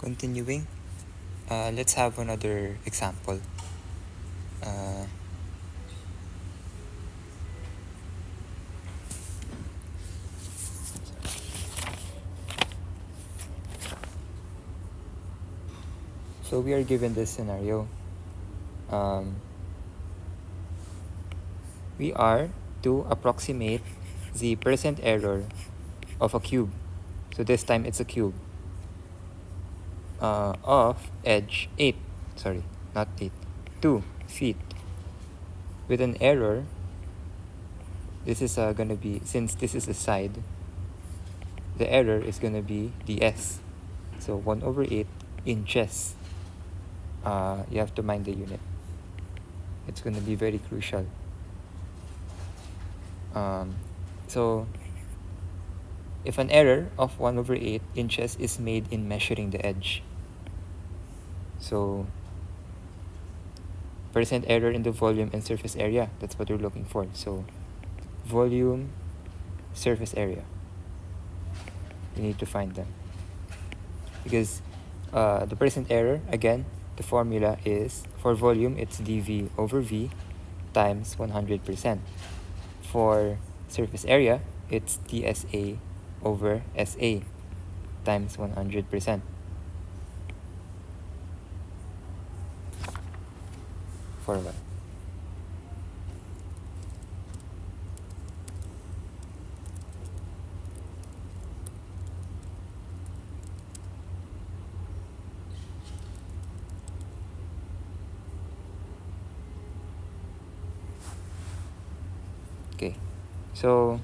Continuing, let's have another example. So we are given this scenario. We are to approximate the percent error of a cube. So this time it's a cube of edge 8, sorry, not 8, 2 feet with an error. This is going to be, since this is a side, the error is going to be ds. So 1/8 inches. You have to mind the unit. It's going to be very crucial. So if an error of 1/8 inches is made in measuring the edge, so percent error in the volume and surface area, that's what we're looking for. So volume, surface area, you need to find them. Because the percent error, again, the formula is, for volume, it's dV over V times 100%. For surface area, it's dSA over SA times 100%. For what? Okay, so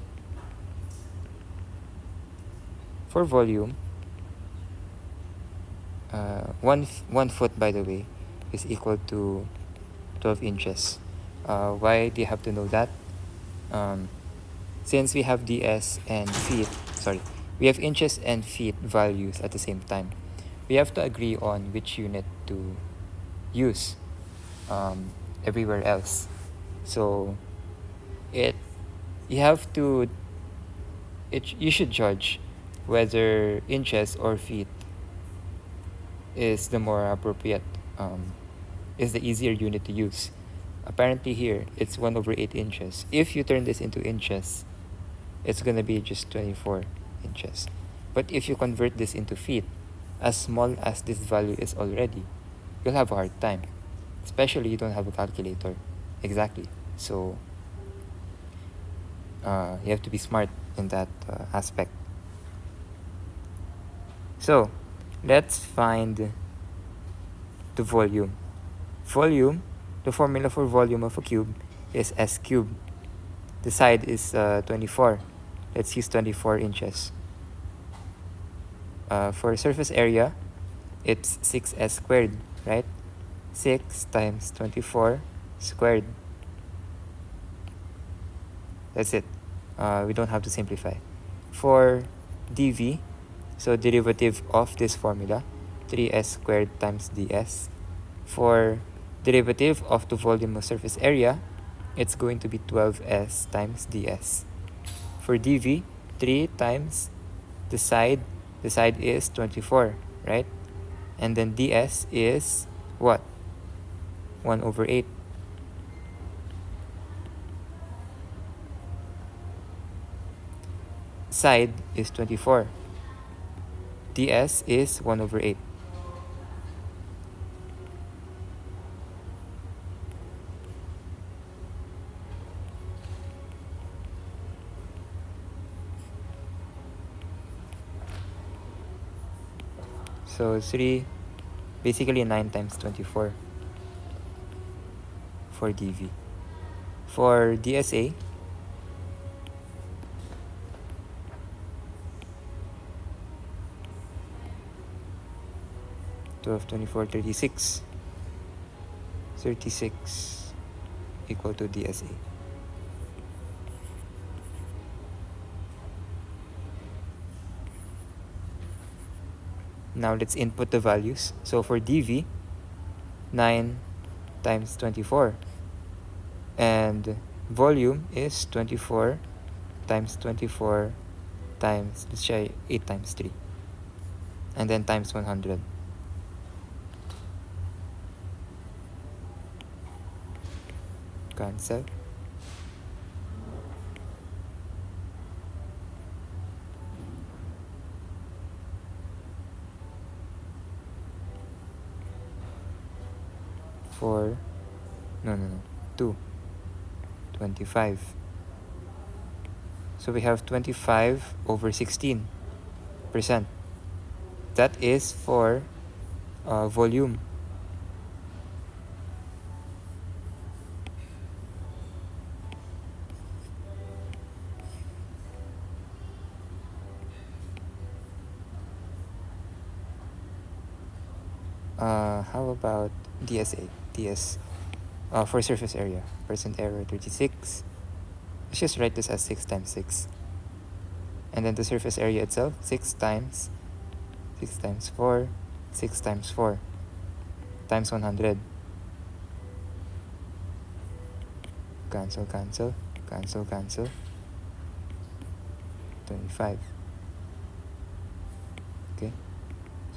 for volume, 1 foot, by the way, is equal to 12 inches. Why do you have to know that? Since we have ds and feet, sorry, we have inches and feet values at the same time, we have to agree on which unit to use everywhere else. So you should judge whether inches or feet is the more appropriate, is the easier unit to use. Apparently here, it's 1/8 inches. If you turn this into inches, it's going to be just 24 inches. But if you convert this into feet, as small as this value is already, you'll have a hard time. Especially you don't have a calculator. Exactly. So you have to be smart in that aspect. So let's find the volume. Volume, the formula for volume of a cube is S cubed. The side is 24. Let's use 24 inches. For surface area, it's 6s squared, right? 6 times 24 squared. That's it. We don't have to simplify. For dV, so derivative of this formula, 3s squared times ds. For derivative of the volume of surface area, it's going to be 12s times ds. For dV, 3 times the side is 24, right? And then ds is what? 1/8. Side is 24. ds is 1/8. So 3, basically 9 times 24 for dV. For dSA, of 24, 36 equal to dSA. Now let's input the values. So for dV, 9 times 24, and volume is 24 times 24 times, let's try 8 times 3, and then times 100. cancel. Four, no, 2, 25. So we have 25 over 16%. That is for volume. How about DSA? DS for surface area. Percent error 36. Let's just write this as 6 times 6. And then the surface area itself, 6 times 4, 6 times 4, times 100. Cancel, cancel, cancel, cancel. 25. Okay.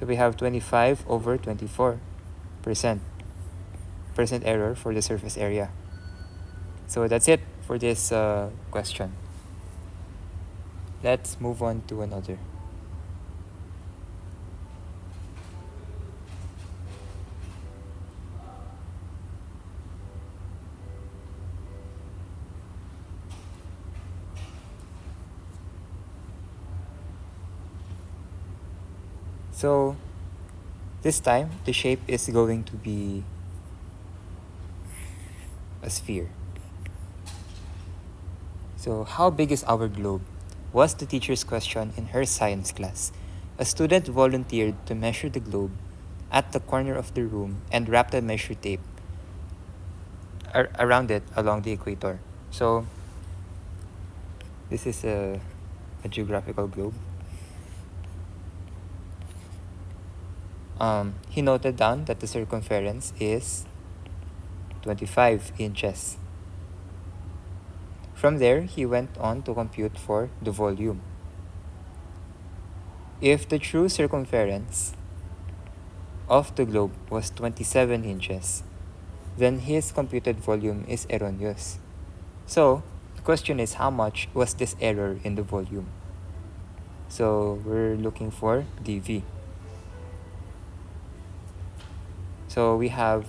So we have 25 over 24%. Percent error for the surface area. So that's it for this question. Let's move on to another. So this time the shape is going to be a sphere. So how big is our globe? Was the teacher's question in her science class. A student volunteered to measure the globe at the corner of the room and wrap the measure tape around it along the equator. So this is a geographical globe. He noted down that the circumference is 25 inches. From there, he went on to compute for the volume. If the true circumference of the globe was 27 inches, then his computed volume is erroneous. So, the question is, how much was this error in the volume? So, we're looking for dV. So, we have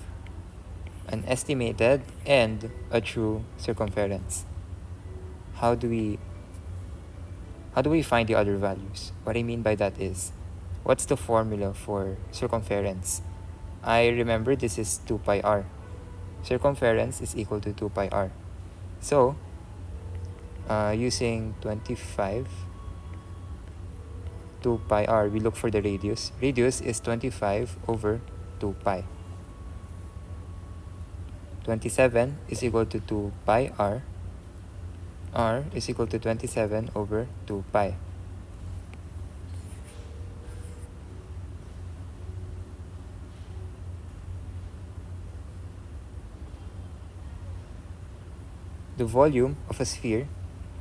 an estimated and a true circumference. How do we find the other values? What I mean by that is, what's the formula for circumference? I remember this is 2 pi r. Circumference is equal to 2 pi r. So, using 25, 2 pi r, we look for the radius. Radius is 25 over 2 pi. 27 is equal to 2 pi r. R is equal to 27 over 2 pi. The volume of a sphere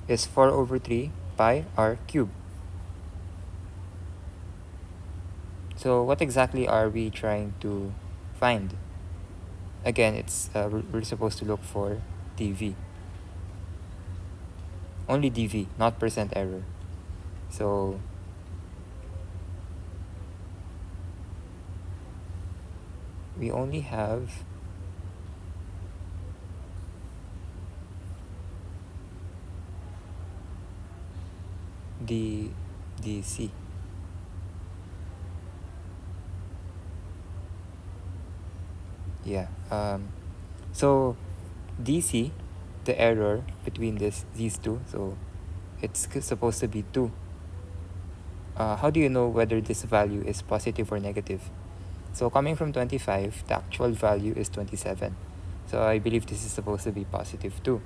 is 4 over 3 pi r cubed. So what exactly are we trying to find? Again, it's we're supposed to look for dV. Only dV, not percent error. So we only have dC. Yeah. So dC, the error between these two, so it's supposed to be 2. How do you know whether this value is positive or negative? So coming from 25, the actual value is 27. So I believe this is supposed to be positive 2.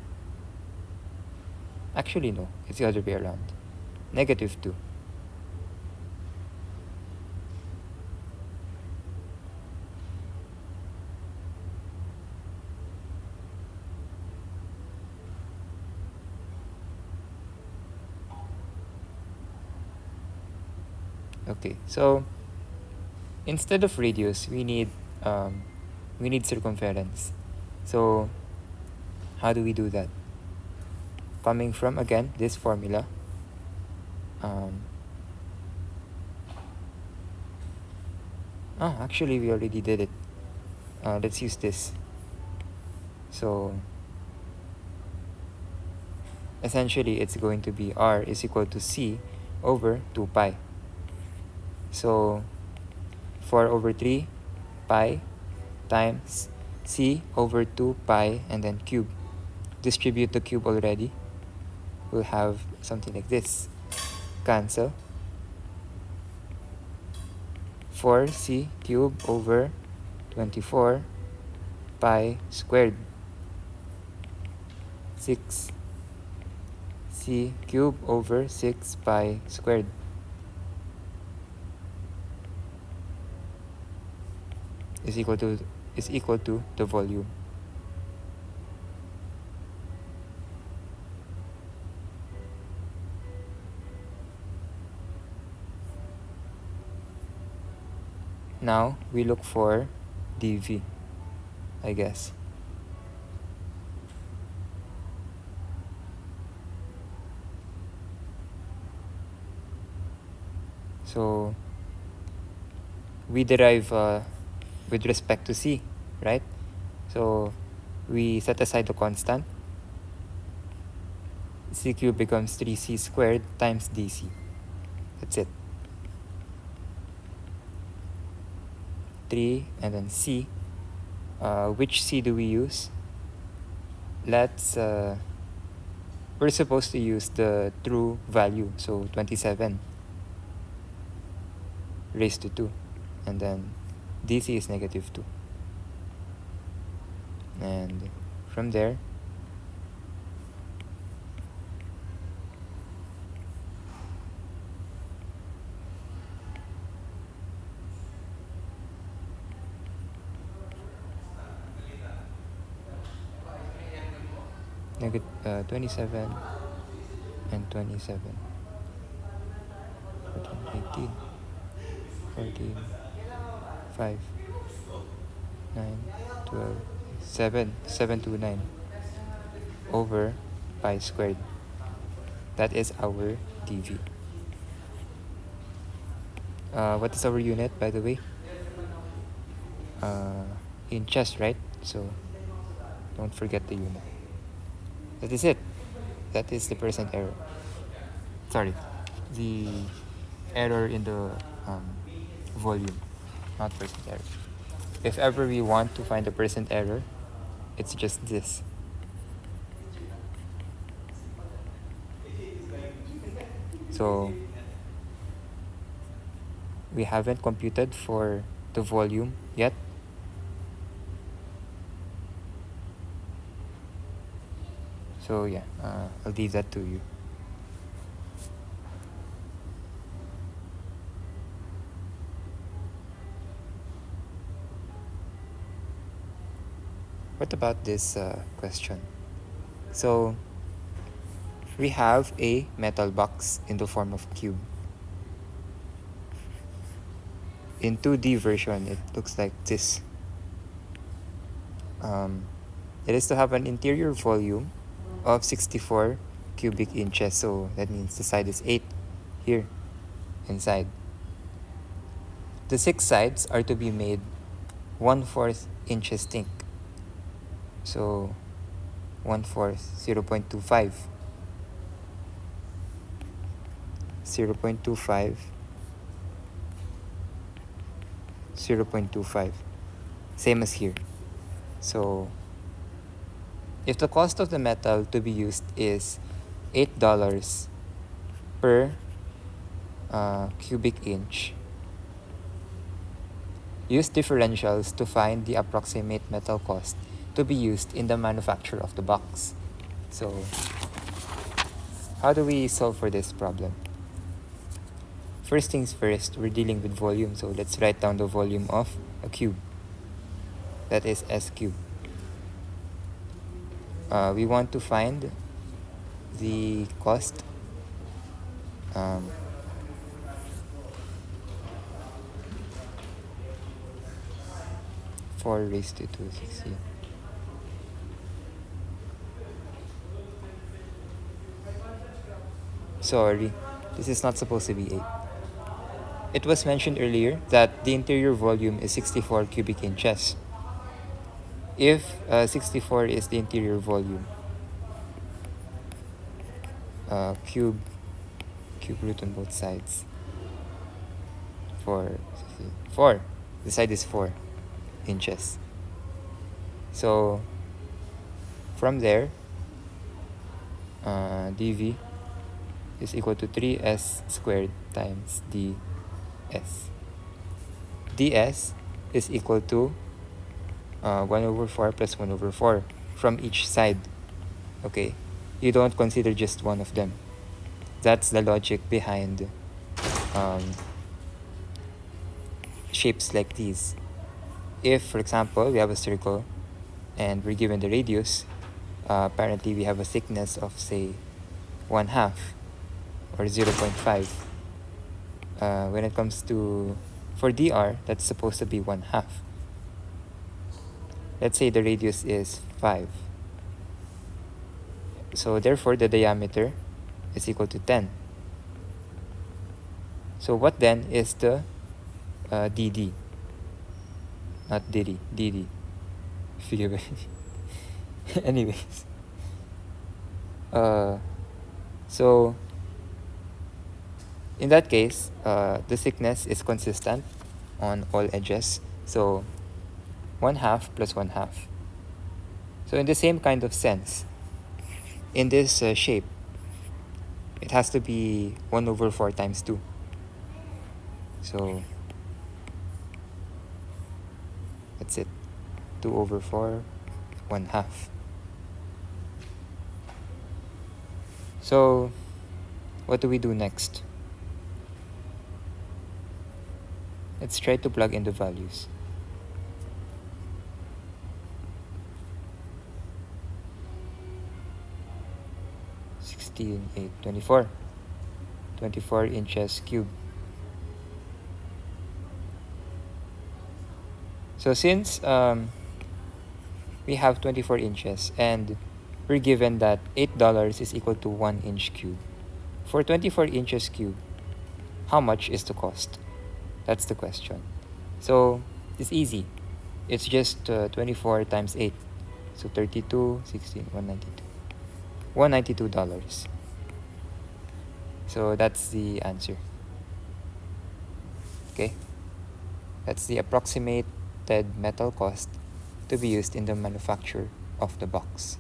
Actually, no. It's the other way around. Negative 2. Okay, so instead of radius, we need circumference. So How do we do that? Coming from, again, this formula, actually we already did it. Let's use this. So essentially it's going to be R is equal to C over 2 pi. So 4 over 3 pi times C over 2 pi and then cube. Distribute the cube already. We'll have something like this. Cancel. 4C cube over 24 pi squared. 6C cube over 6 pi squared. Is equal to the volume. Now we look for dV, I guess. So we derive with respect to C, right? So we set aside the constant. C cubed becomes 3C squared times dC. That's it. 3 and then C. Which C do we use? We're supposed to use the true value, so 27 raised to 2, and then dC is negative 2. And from there, negative 27 and 27, 14, 18, 14, 5, 9, 12, 7 to 9 over pi squared. That is our dV. What is our unit, by the way? Inches, right? So don't forget the unit. That is it. That is the percent error. Sorry, the error in the volume, not percent error. If ever we want to find the percent error, it's just this. So we haven't computed for the volume yet. So yeah, I'll leave that to you. What about this question? So we have a metal box in the form of cube. In 2D version, it looks like this. It is to have an interior volume of 64 cubic inches. So that means the side is 8 here inside. The 6 sides are to be made 1/4 inches thick. So 1/4, 0.25. 0.25, 0.25. Same as here. So if the cost of the metal to be used is $8 per cubic inch, use differentials to find the approximate metal cost to be used in the manufacture of the box. So how do we solve for this problem? First things first, we're dealing with volume, so let's write down the volume of a cube. That is S cube. We want to find the cost 4 raised to 260. Sorry, this is not supposed to be 8. It was mentioned earlier that the interior volume is 64 cubic inches. If 64 is the interior volume, cube root on both sides. 4. The side is 4 inches. So from there, dv is equal to 3s squared times ds. ds is equal to 1/4 plus 1/4 from each side. Okay, you don't consider just one of them. That's the logic behind shapes like these. If, for example, we have a circle and we're given the radius, apparently we have a thickness of, say, 1/2 or 0.5. When it comes to, for dr, that's supposed to be 1/2. Let's say the radius is 5. So therefore, the diameter is equal to 10. So what then is the dd? Not dd, dd. Anyways. So in that case, the thickness is consistent on all edges. So 1/2 plus 1/2. So in the same kind of sense, in this shape, it has to be 1/4 times 2. So that's it. 2/4, 1/2. So what do we do next? Let's try to plug in the values. (16, 8, 24). 24 inches cubed. So since we have 24 inches and we're given that $8 is equal to 1 inch cube. For 24 inches cube, how much is the cost? That's the question. So it's easy. It's just 24 times 8. So 32, 16, 192. $192. So that's the answer. Okay? That's the approximated metal cost to be used in the manufacture of the box.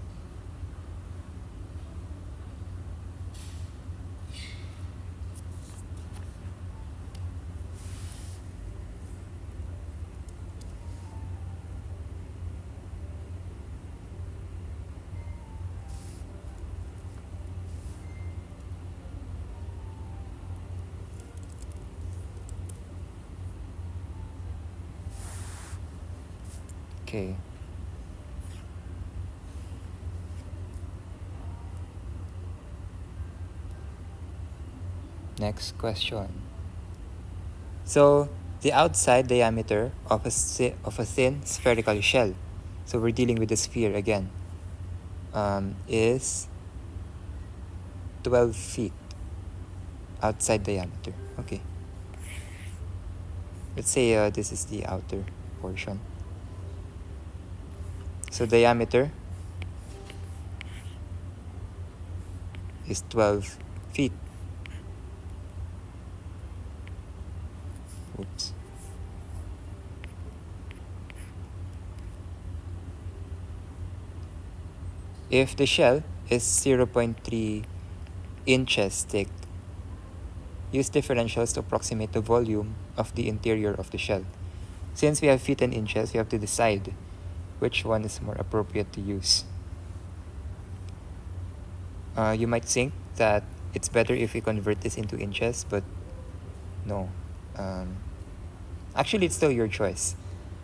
Okay. Next question. So the outside diameter of a thin spherical shell, so we're dealing with the sphere again, is 12 feet outside diameter. Okay. Let's say this is the outer portion. So diameter is 12 feet. Oops. If the shell is 0.3 inches thick, use differentials to approximate the volume of the interior of the shell. Since we have feet and inches, we have to decide which one is more appropriate to use. You might think that it's better if we convert this into inches, but no. Actually, it's still your choice.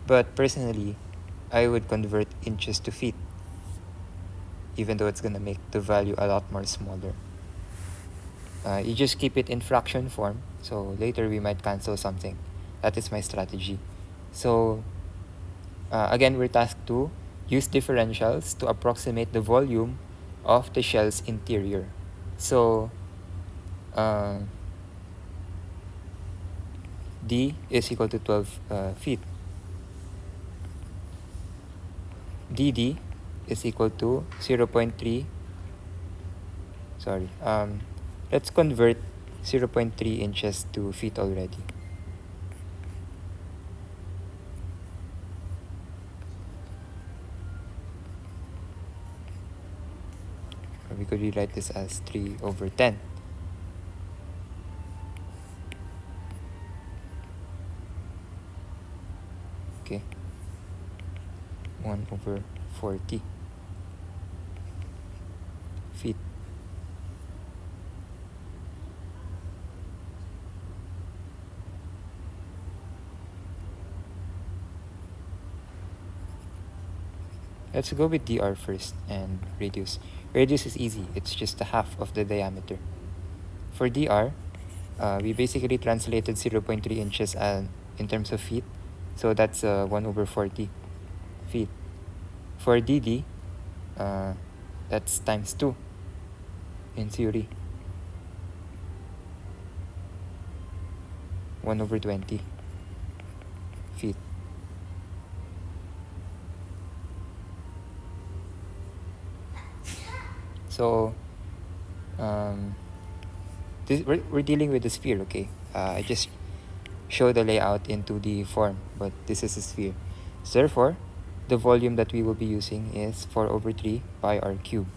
But personally, I would convert inches to feet, even though it's going to make the value a lot more smaller. You just keep it in fraction form, so later we might cancel something. That is my strategy. So again, we're tasked to use differentials to approximate the volume of the shell's interior. So uh, D is equal to 12 feet. DD is equal to 0.3. Sorry. Let's convert 0.3 inches to feet already. Or we could rewrite this as 3/10. Okay. 1/40 feet. Let's go with dr first and radius. Radius is easy. It's just a half of the diameter. For dr, we basically translated 0.3 inches in terms of feet. So that's 1/40 feet. For dd, that's times 2 in theory. 1/20 feet. So we're dealing with the sphere, okay? I just show the layout in 2D form, but this is a sphere. So therefore, the volume that we will be using is 4/3 pi r cubed.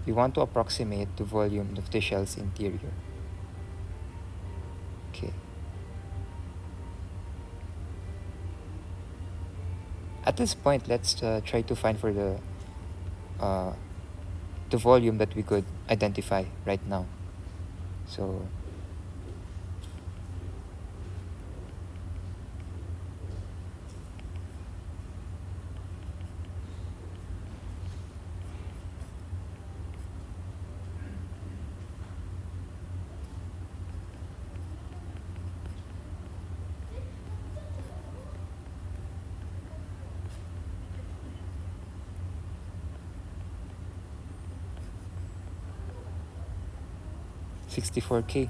We want to approximate the volume of the shell's interior. Okay. At this point, let's try to find for the volume that we could identify right now. So $64K.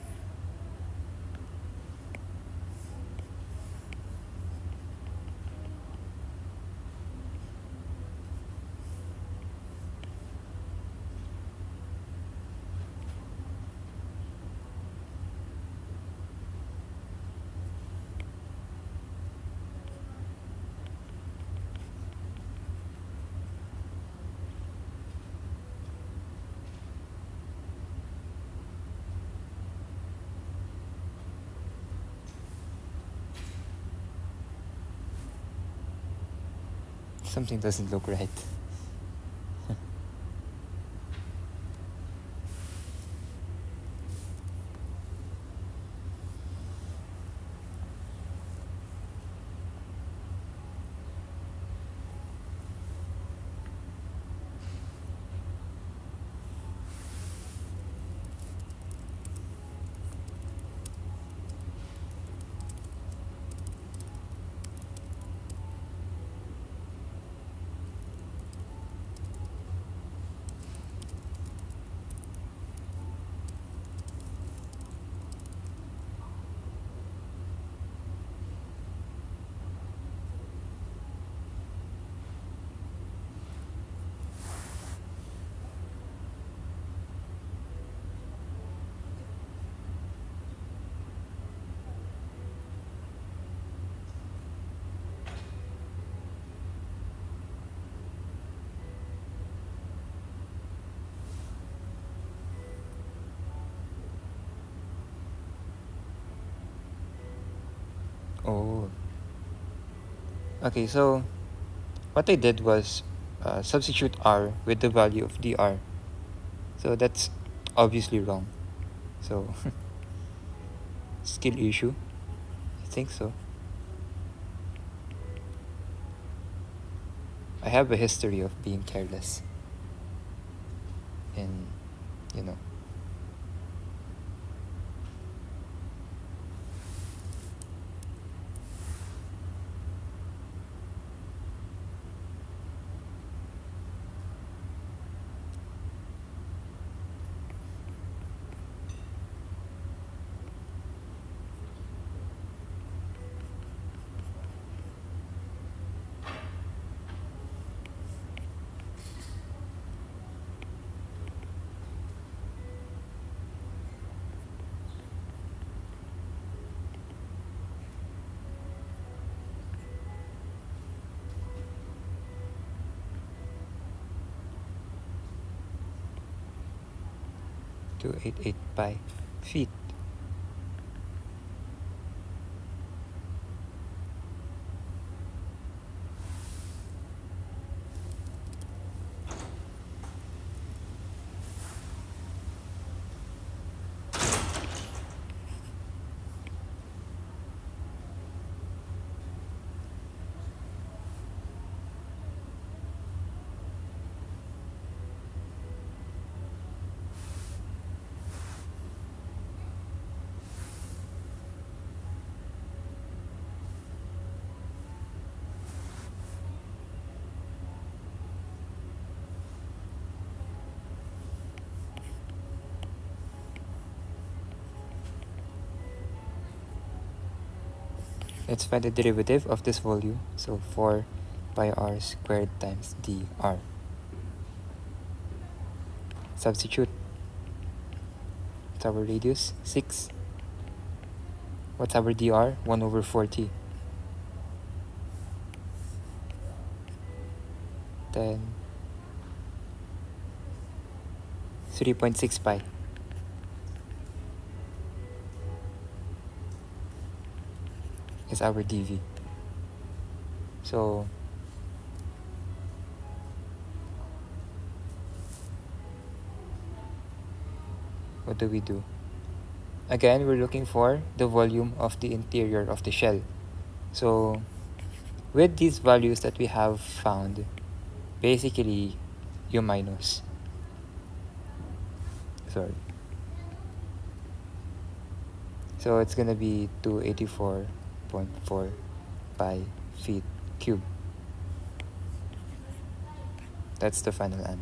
Something doesn't look right. Oh. Okay, so what I did was substitute r with the value of dr. So that's obviously wrong. So skill issue? I think so. I have a history of being careless. And, you know. 288 pi feet. Let's find the derivative of this volume. So 4 pi r squared times dr. Substitute. What's our radius? 6. What's our dr? 1 over 40. Then 3.6 pi is our dv. So what do we do? Again, we're looking for the volume of the interior of the shell. So with these values that we have found, basically you minus. Sorry. So it's gonna be 284.4 pi feet cubed. That's the final answer.